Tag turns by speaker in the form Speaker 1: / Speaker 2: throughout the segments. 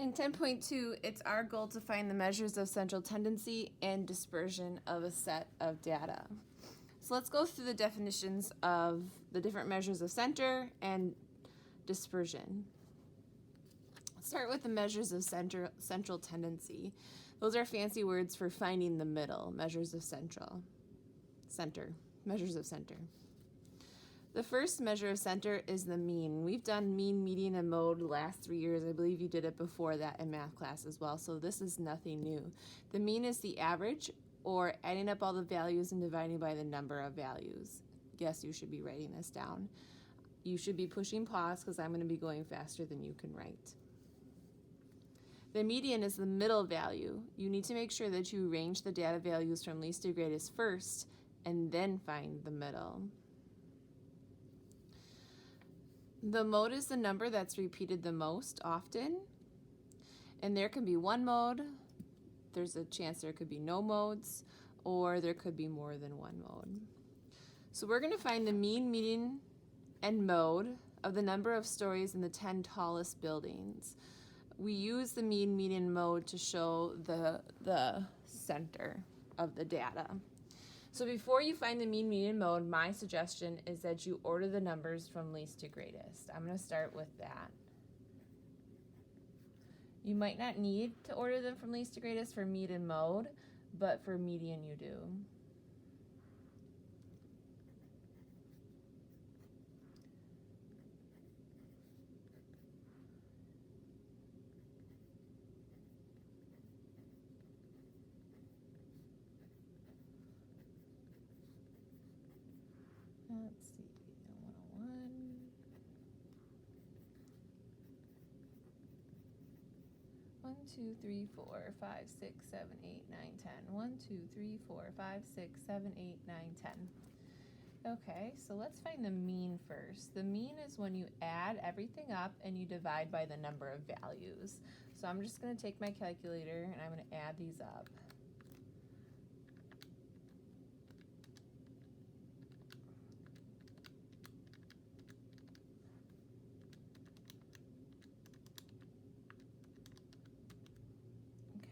Speaker 1: In 10.2, it's our goal to find the measures of central tendency and dispersion of a set of data. So let's go through the definitions of the different measures of center and dispersion. Let's start with the measures of central tendency. Those are fancy words for finding the middle, measures of center, measures of center. The first measure of center is the mean. We've done mean, median, and mode the last 3 years. I believe you did it before that in math class as well, so this is nothing new. The mean is the average, or adding up all the values and dividing by the number of values. Yes, you should be writing this down. You should be pushing pause because I'm going to be going faster than you can write. The median is the middle value. You need to make sure that you arrange the data values from least to greatest first and then find the middle. The mode is the number that's repeated the most often, and there can be one mode, there's a chance there could be no modes, or there could be more than one mode. So we're going to find the mean, median, and mode of the number of stories in the 10 tallest buildings. We use the mean, median, mode to show the center of the data. So before you find the mean, median, mode, my suggestion is that you order the numbers from least to greatest. I'm going to start with that. You might not need to order them from least to greatest for mean and mode, but for median you do. Let's see, 101. 1, 2, 3, 4, 5, 6, 7, 8, 9, 10. 1, 2, 3, 4, 5, 6, 7, 8, 9, 10. Okay, so let's find the mean first. The mean is when you add everything up and you divide by the number of values. So I'm just going to take my calculator and I'm going to add these up.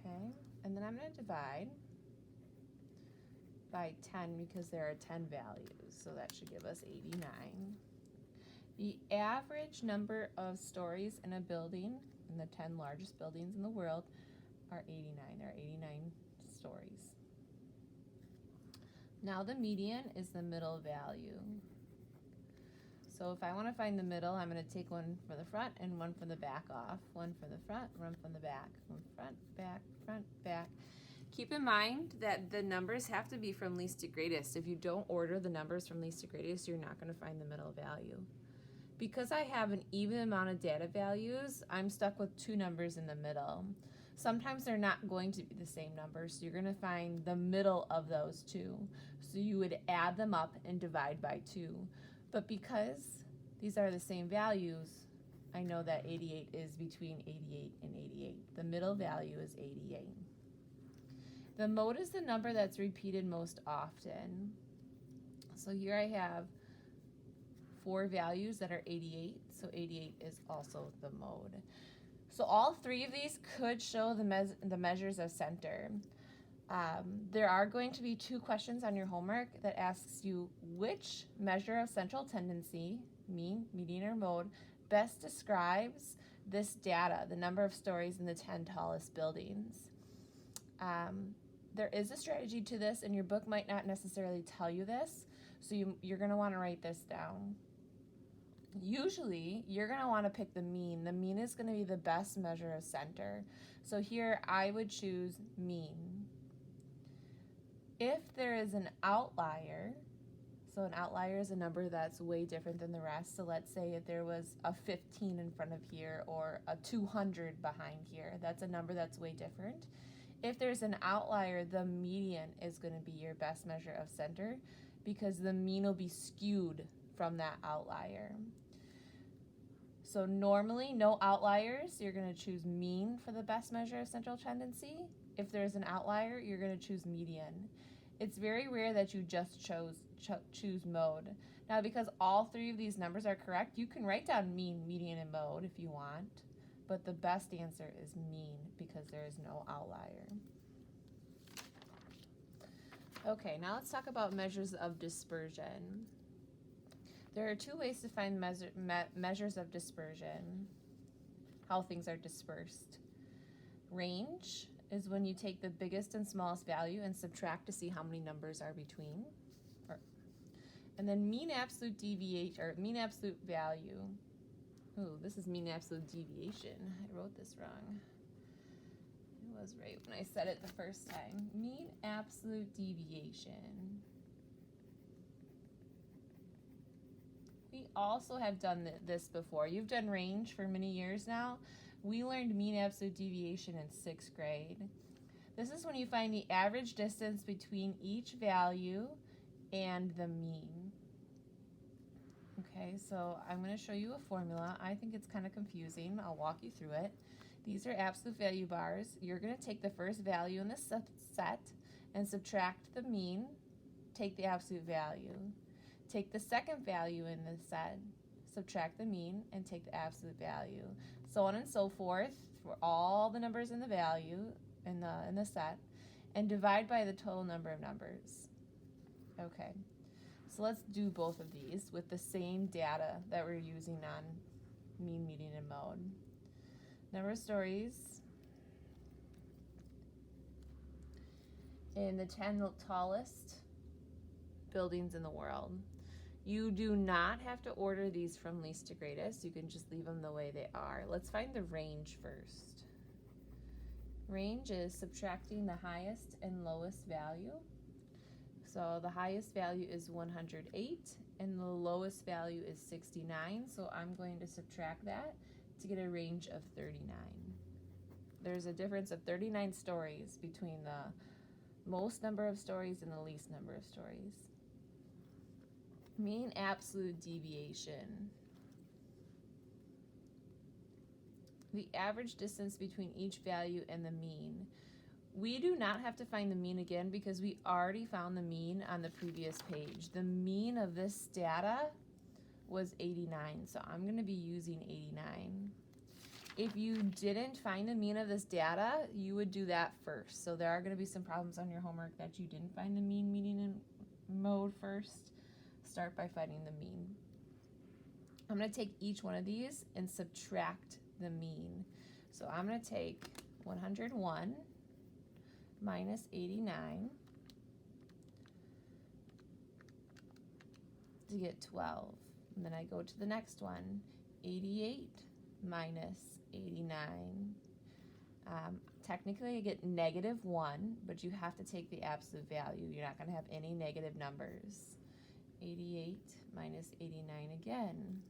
Speaker 1: Okay, and then I'm going to divide by 10 because there are 10 values, so that should give us 89. The average number of stories in a building, in the 10 largest buildings in the world, are 89. There are 89 stories. Now the median is the middle value. So if I want to find the middle, I'm going to take one from the front and one from the back off. One from the front, one from the back. One front, back. Keep in mind that the numbers have to be from least to greatest. If you don't order the numbers from least to greatest, you're not going to find the middle value. Because I have an even amount of data values, I'm stuck with two numbers in the middle. Sometimes they're not going to be the same numbers, so you're going to find the middle of those two. So you would add them up and divide by 2. But because these are the same values, I know that 88 is between 88 and 88. The middle value is 88. The mode is the number that's repeated most often. So here I have 4 values that are 88, so 88 is also the mode. So all 3 of these could show the measures of center. There are going to be 2 questions on your homework that asks you which measure of central tendency, mean, median, or mode, best describes this data, the number of stories in the 10 tallest buildings. There is a strategy to this, and your book might not necessarily tell you this, so you're going to want to write this down. Usually, you're going to want to pick the mean. The mean is going to be the best measure of center. So here, I would choose mean. If there is an outlier, so an outlier is a number that's way different than the rest. So let's say if there was a 15 in front of here or a 200 behind here, that's a number that's way different. If there's an outlier, the median is going to be your best measure of center because the mean will be skewed from that outlier. So normally, no outliers, you're going to choose mean for the best measure of central tendency. If there's an outlier, you're going to choose median. It's very rare that you just choose mode. Now, because all 3 of these numbers are correct, you can write down mean, median, and mode if you want. but the best answer is mean because there is no outlier. Okay, now let's talk about measures of dispersion. There are two ways to find measures of dispersion, how things are dispersed. Range is when you take the biggest and smallest value and subtract to see how many numbers are between. And then mean absolute deviation, or mean absolute value. Ooh, this is mean absolute deviation. I wrote this wrong. It was right when I said it the first time. Mean absolute deviation. We also have done this before. You've done range for many years now. We learned mean absolute deviation in 6th grade. This is when you find the average distance between each value and the mean. Okay, so I'm going to show you a formula. I think it's kind of confusing. I'll walk you through it. These are absolute value bars. You're going to take the first value in the set and subtract the mean, take the absolute value. Take the second value in the set, subtract the mean, and take the absolute value. So on and so forth for all the numbers in the value in the set, and divide by the total number of numbers. Okay, so let's do both of these with the same data that we're using on mean, median, and mode. Number of stories in the 10 tallest buildings in the world. You do not have to order these from least to greatest. You can just leave them the way they are. Let's find the range first. Range is subtracting the highest and lowest value. So the highest value is 108 and the lowest value is 69. So I'm going to subtract that to get a range of 39. There's a difference of 39 stories between the most number of stories and the least number of stories. Mean absolute deviation. The average distance between each value and the mean. We do not have to find the mean again because we already found the mean on the previous page. The mean of this data was 89, so I'm going to be using 89. If you didn't find the mean of this data, you would do that first. So there are going to be some problems on your homework that you didn't find the mean, median, and mode first. Start by finding the mean. I'm going to take each one of these and subtract the mean. So I'm going to take 101 minus 89 to get 12. And then I go to the next one, 88 minus 89. Technically I get -1, but you have to take the absolute value. You're not going to have any negative numbers. 88 minus 89 again.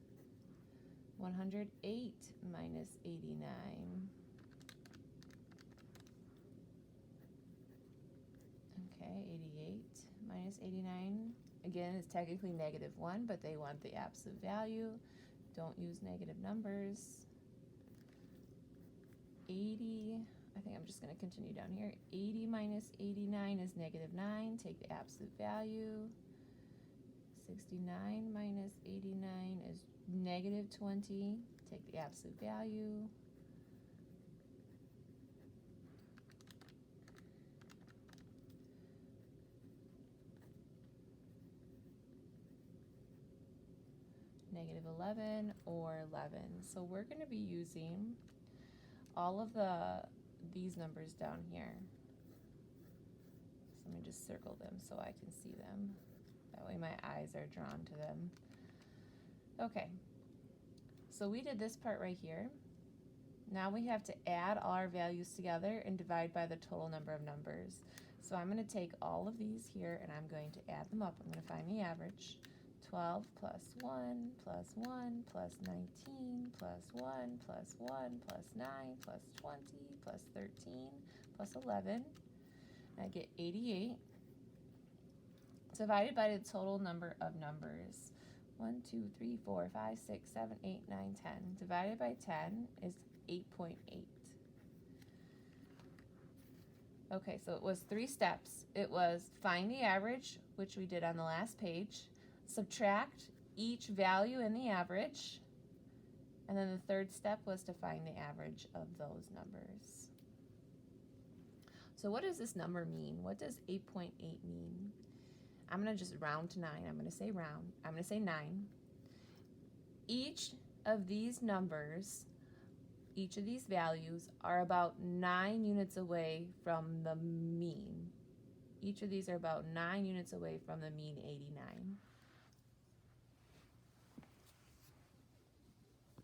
Speaker 1: 108 minus 89. Okay, 88 minus 89. Again, it's technically -1, but they want the absolute value. Don't use negative numbers. 80, I think I'm just going to continue down here. 80 minus 89 is -9. Take the absolute value. 69 minus 89 is -20. Take the absolute value. -11 or 11. So we're going to be using all of these numbers down here. So let me just circle them so I can see them. That way my eyes are drawn to them. Okay, so we did this part right here. Now we have to add all our values together and divide by the total number of numbers. So I'm going to take all of these here and I'm going to add them up. I'm going to find the average. 12 plus 1 plus 1 plus 19 plus 1 plus 1 plus 9 plus 20 plus 13 plus 11. I get 88 divided by the total number of numbers. 1, 2, 3, 4, 5, 6, 7, 8, 9, 10. Divided by 10 is 8.8. Okay, so it was 3 steps. It was find the average, which we did on the last page, subtract each value in the average, And then the third step was to find the average of those numbers. So what does this number mean? What does 8.8 mean? I'm going to just round to 9. I'm going to say round. I'm going to say 9. Each of these numbers, each of these values are about 9 units away from the mean. Each of these are about 9 units away from the mean 89.